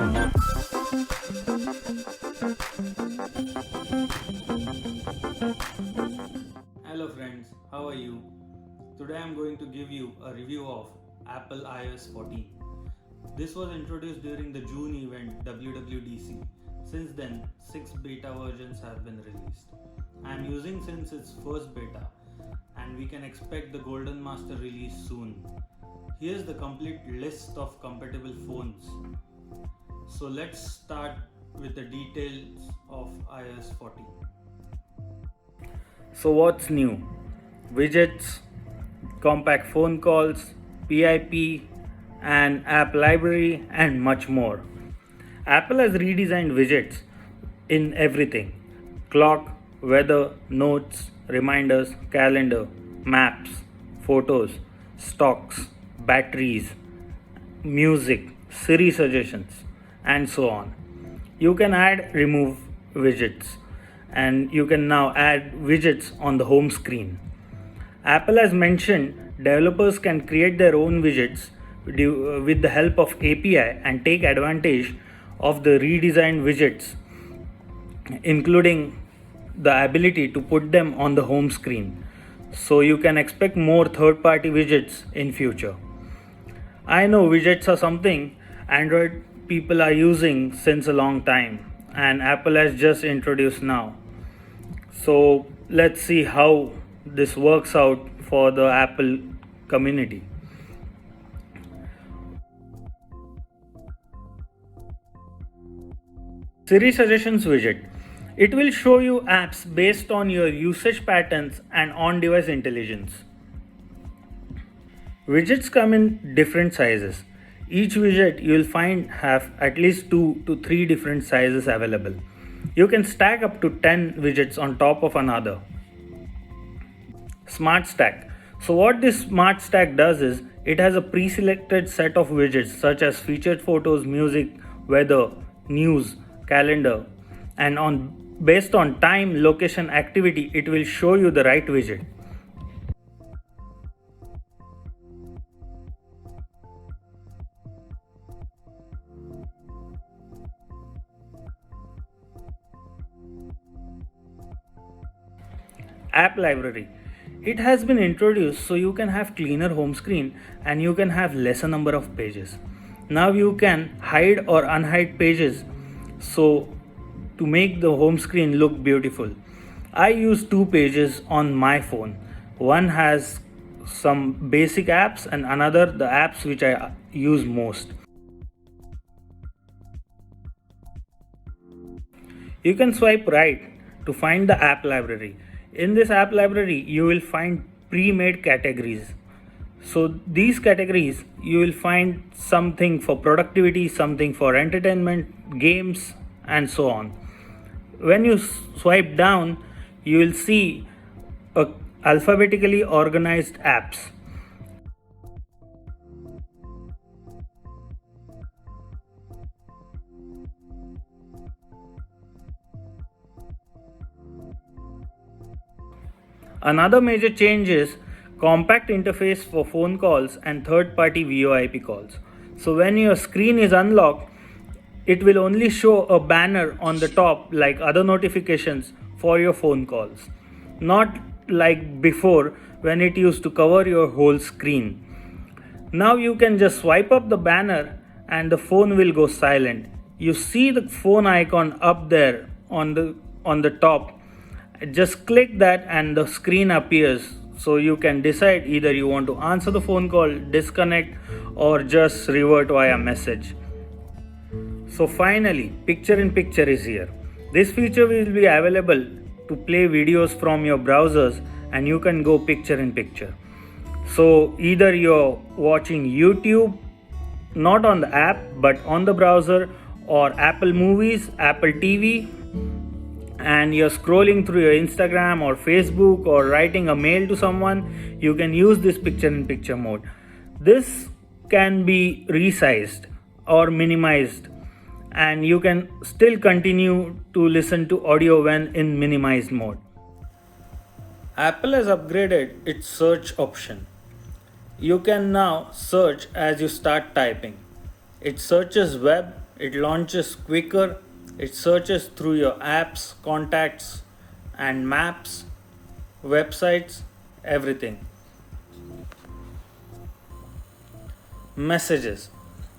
Hello friends, how are you? Today I am going to give you a review of Apple iOS 14. This was introduced during the June event WWDC. Since then, 6 beta versions have been released. I am using since its first beta and we can expect the Golden Master release soon. Here's the complete list of compatible phones. So let's start with the details of iOS 14. So what's new? Widgets, compact phone calls, PIP, and app library, and much more. Apple has redesigned widgets in everything: clock, weather, notes, reminders, calendar, maps, photos, stocks, batteries, music, Siri suggestions, and so on. You can add, remove widgets, and you can now add widgets on the home screen. Apple has mentioned developers can create their own widgets with the help of API and take advantage of the redesigned widgets, including the ability to put them on the home screen. So you can expect more third-party widgets in future. I know widgets are something Android people are using since a long time and Apple has just introduced now. So let's see how this works out for the Apple community. Siri Suggestions widget. It will show you apps based on your usage patterns and on-device intelligence. Widgets come in different sizes. Each widget you will find have at least 2 to 3 different sizes available. You can stack up to 10 widgets on top of another. Smart Stack. So what this Smart Stack does is it has a pre-selected set of widgets such as featured photos, music, weather, news, calendar, and based on time, location, activity, it will show you the right widget. App library. It has been introduced so you can have cleaner home screen and you can have lesser number of pages. Now you can hide or unhide pages so to make the home screen look beautiful. I use 2 pages on my phone. One has some basic apps and another the apps which I use most. You can swipe right to find the app library. In this app library, you will find pre-made categories. So these categories, you will find something for productivity, something for entertainment, games, and so on. When you swipe down, you will see alphabetically organized apps. Another major change is compact interface for phone calls and third-party VoIP calls. So when your screen is unlocked, it will only show a banner on the top like other notifications for your phone calls. Not like before when it used to cover your whole screen. Now you can just swipe up the banner and the phone will go silent. You see the phone icon up there on the top. Just click that and the screen appears, so you can decide either you want to answer the phone call, disconnect, or just revert via message. So finally, picture in picture is here. This feature will be available to play videos from your browsers and you can go picture in picture. So either you're watching YouTube not on the app but on the browser, or Apple Movies, Apple TV, and you're scrolling through your Instagram or Facebook or writing a mail to someone, you can use this picture in picture mode. This can be resized or minimized and you can still continue to listen to audio when in minimized mode. Apple has upgraded its search option. You can now search as you start typing. It searches web, It launches quicker, it searches through your apps, contacts, and maps, websites, everything. Messages.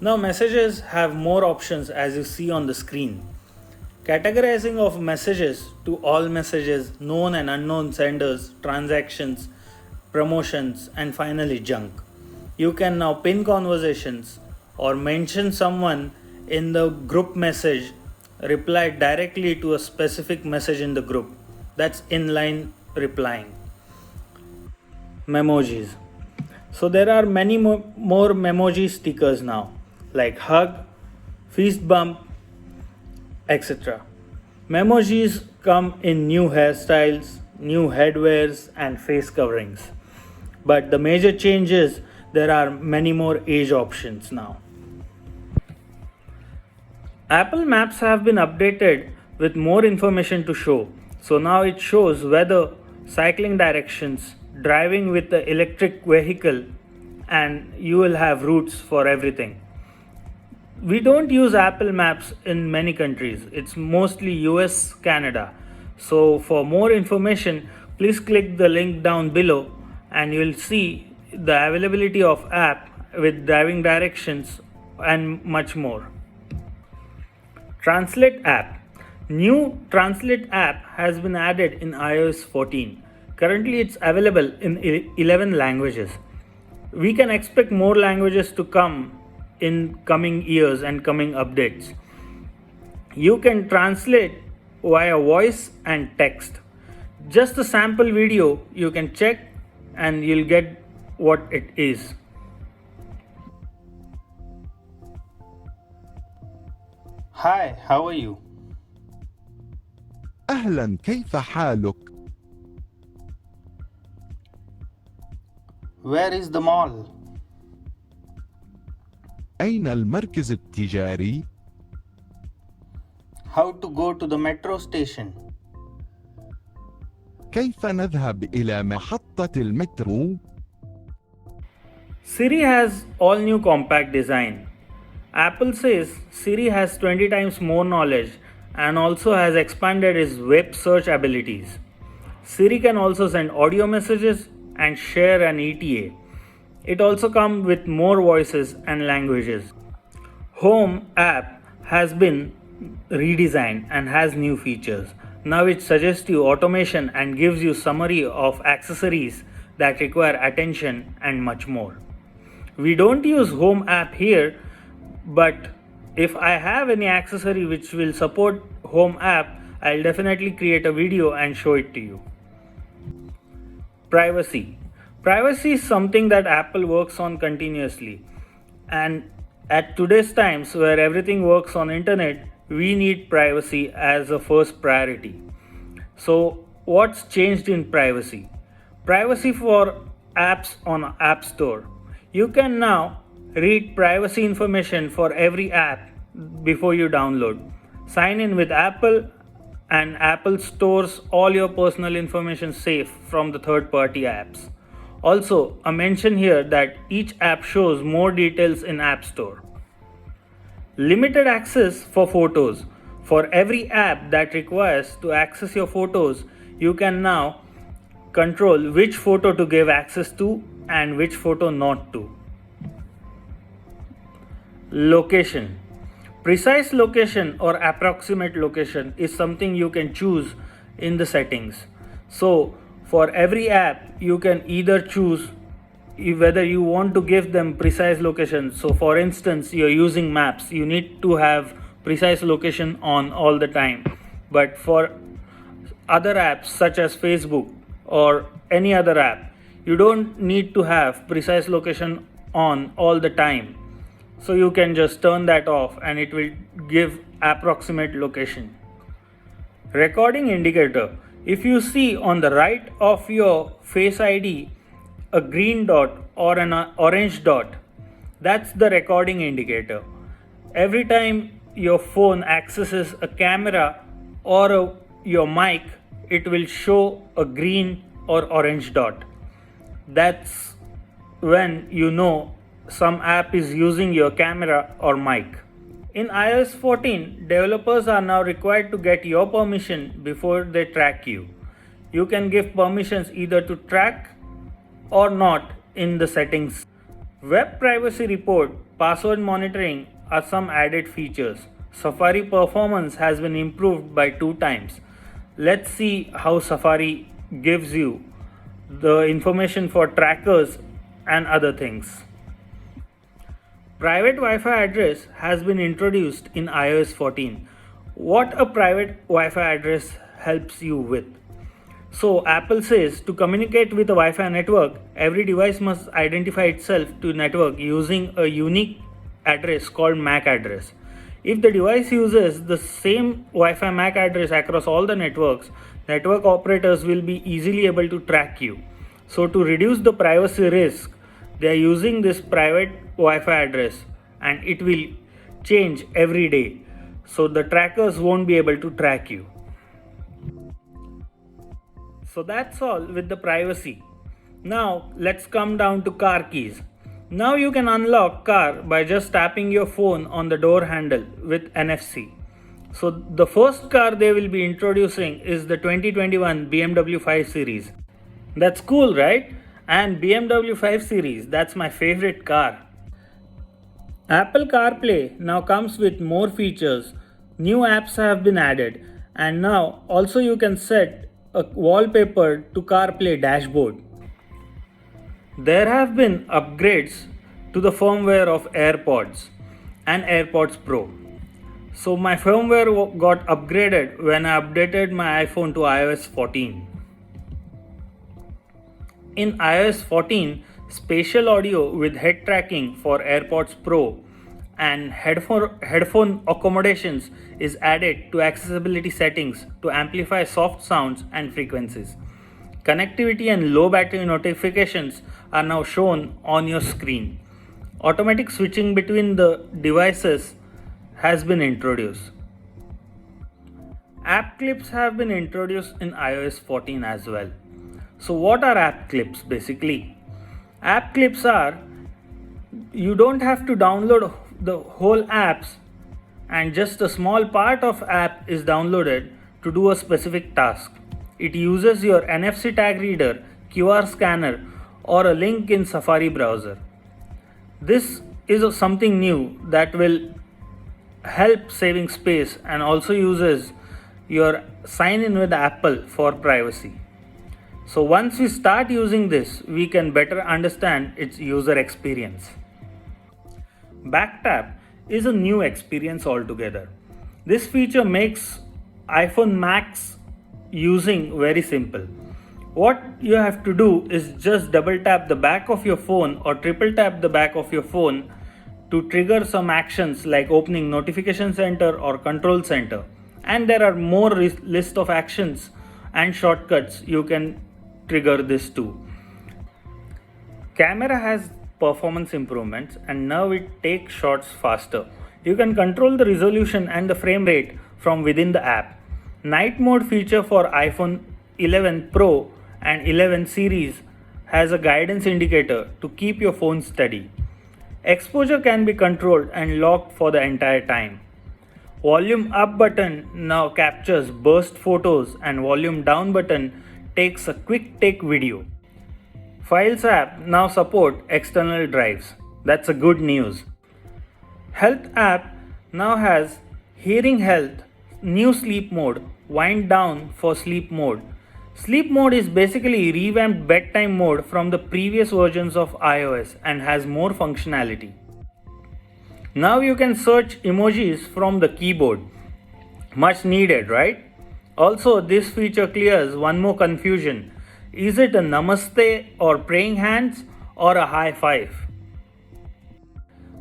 Now, messages have more options as you see on the screen. Categorizing of messages to all messages, known and unknown senders, transactions, promotions, and finally junk. You can now pin conversations or mention someone in the group message, reply directly to a specific message in the group. That's inline replying. Memojis. So there are many more memoji stickers now, like hug, fist bump, etc. Memojis come in new hairstyles, new headwears, and face coverings. But the major change is there are many more age options now. Apple Maps have been updated with more information to show. So now it shows weather, cycling directions, driving with the electric vehicle, and you will have routes for everything. We don't use Apple Maps in many countries. It's mostly US, Canada. So for more information, please click the link down below and you'll see the availability of app with driving directions and much more. Translate app. New Translate app has been added in iOS 14. Currently it's available in 11 languages. We can expect more languages to come in coming years and coming updates. You can translate via voice and text. Just a sample video you can check and you'll get what it is. Hi, how are you? أهلا، كيف حالك؟ Where is the mall? أين المركز التجاري؟ How to go to the metro station? كيف نذهب إلى محطة المترو؟ Siri has all new compact design. Apple says Siri has 20 times more knowledge and also has expanded its web search abilities. Siri can also send audio messages and share an ETA. It also comes with more voices and languages. Home app has been redesigned and has new features. Now it suggests you automation and gives you summary of accessories that require attention and much more. We don't use Home app here, but if I have any accessory which will support Home app, I'll definitely create a video and show it to you. Privacy. Privacy is something that Apple works on continuously. And at today's times where everything works on internet, we need privacy as a first priority. So what's changed in privacy? Privacy for apps on App Store. You can now read privacy information for every app before you download. Sign in with Apple and Apple stores all your personal information safe from the third-party apps. Also, a mention here that each app shows more details in App Store. Limited access for photos. For every app that requires to access your photos, you can now control which photo to give access to and which photo not to. Location. Precise location or approximate location is something you can choose in the settings. So, for every app, you can either choose whether you want to give them precise location. So, for instance, you're using maps, you need to have precise location on all the time. But for other apps such as Facebook or any other app, you don't need to have precise location on all the time. So you can just turn that off and it will give approximate location. Recording indicator. If you see on the right of your Face ID a green dot or an orange dot, that's the recording indicator. Every time your phone accesses a camera or your mic, it will show a green or orange dot. That's when you know some app is using your camera or mic. In iOS 14, developers are now required to get your permission before they track you. You can give permissions either to track or not in the settings. Web Privacy Report, password monitoring are some added features. Safari performance has been improved by 2 times. Let's see how Safari gives you the information for trackers and other things. Private Wi-Fi address has been introduced in iOS 14. What a private Wi-Fi address helps you with. So Apple says to communicate with a Wi-Fi network, every device must identify itself to network using a unique address called MAC address. If the device uses the same Wi-Fi MAC address across all the networks, network operators will be easily able to track you. So to reduce the privacy risk, they are using this private Wi-Fi address and it will change every day. So the trackers won't be able to track you. So that's all with the privacy. Now let's come down to car keys. Now you can unlock car by just tapping your phone on the door handle with NFC. So the first car they will be introducing is the 2021 BMW 5 Series. That's cool, right? And BMW 5 Series, that's my favorite car. Apple CarPlay now comes with more features. New apps have been added, and now also you can set a wallpaper to CarPlay dashboard. There have been upgrades to the firmware of AirPods and AirPods Pro. So my firmware got upgraded when I updated my iPhone to iOS 14. In iOS 14, spatial audio with head tracking for AirPods Pro and headphone accommodations is added to accessibility settings to amplify soft sounds and frequencies. Connectivity and low battery notifications are now shown on your screen. Automatic switching between the devices has been introduced. App clips have been introduced in iOS 14 as well. So what are app clips basically? App clips are, you don't have to download the whole apps and just a small part of app is downloaded to do a specific task. It uses your NFC tag reader, QR scanner or a link in Safari browser. This is something new that will help saving space and also uses your sign in with Apple for privacy. So once we start using this, we can better understand its user experience. Backtap is a new experience altogether. This feature makes iPhone Max using very simple. What you have to do is just double tap the back of your phone or triple tap the back of your phone to trigger some actions like opening notification center or control center. And there are more list of actions and shortcuts you can trigger this too. Camera has performance improvements and now it takes shots faster. You can control the resolution and the frame rate from within the app. Night mode feature for iPhone 11 Pro and 11 series has a guidance indicator to keep your phone steady. Exposure can be controlled and locked for the entire time. Volume up button now captures burst photos and volume down button takes a quick take video. Files app now support external drives. That's a good news. Health app now has hearing health, new sleep mode, wind down for sleep mode. Sleep mode is basically revamped bedtime mode from the previous versions of iOS and has more functionality. Now you can search emojis from the keyboard. Much needed, right? Also, this feature clears one more confusion. Is it a namaste or praying hands or a high five?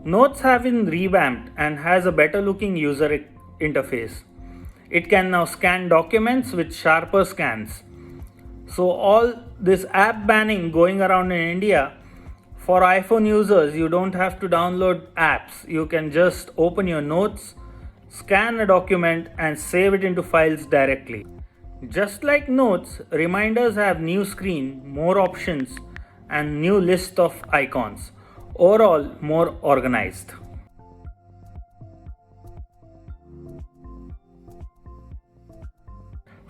Notes have been revamped and has a better looking user interface. It can now scan documents with sharper scans. So all this app banning going around in India, for iPhone users, you don't have to download apps. You can just open your notes, scan a document and save it into files directly. Just like notes, reminders have new screen, more options and new list of icons. Overall, more organized.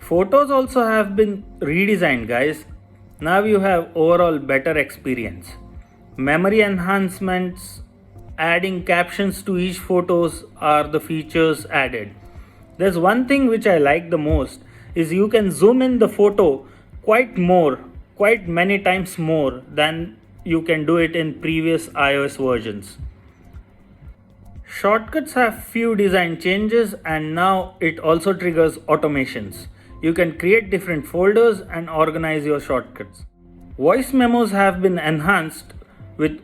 Photos also have been redesigned, guys. Now you have overall better experience. Memory enhancements, adding captions to each photos are the features added. There's one thing which I like the most is you can zoom in the photo quite many times more than you can do it in previous iOS versions. Shortcuts have few design changes and now it also triggers automations. You can create different folders and organize your shortcuts. Voice memos have been enhanced with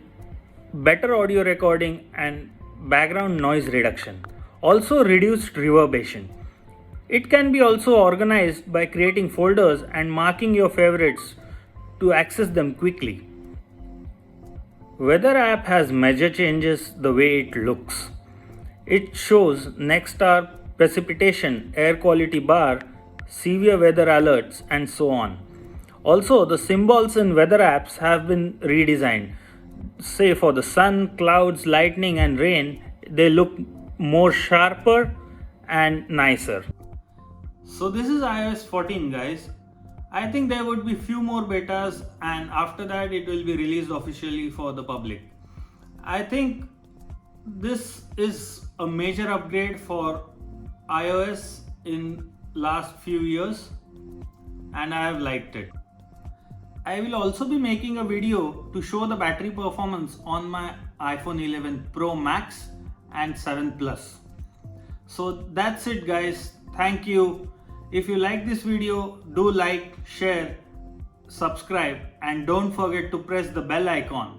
better audio recording and background noise reduction. Also reduced reverberation. It can be also organized by creating folders and marking your favorites to access them quickly. Weather app has major changes the way it looks. It shows Nexstar, precipitation, air quality bar, severe weather alerts, and so on. Also, the symbols in weather apps have been redesigned. Say for the sun, clouds, lightning, and rain, they look more sharper and nicer. So this is iOS 14, guys. I think there would be few more betas and after that it will be released officially for the public. I think this is a major upgrade for iOS in last few years and I have liked it. I will also be making a video to show the battery performance on my iPhone 11 Pro Max and 7 Plus. So that's it, guys. Thank you. If you like this video, do like, share, subscribe, and don't forget to press the bell icon.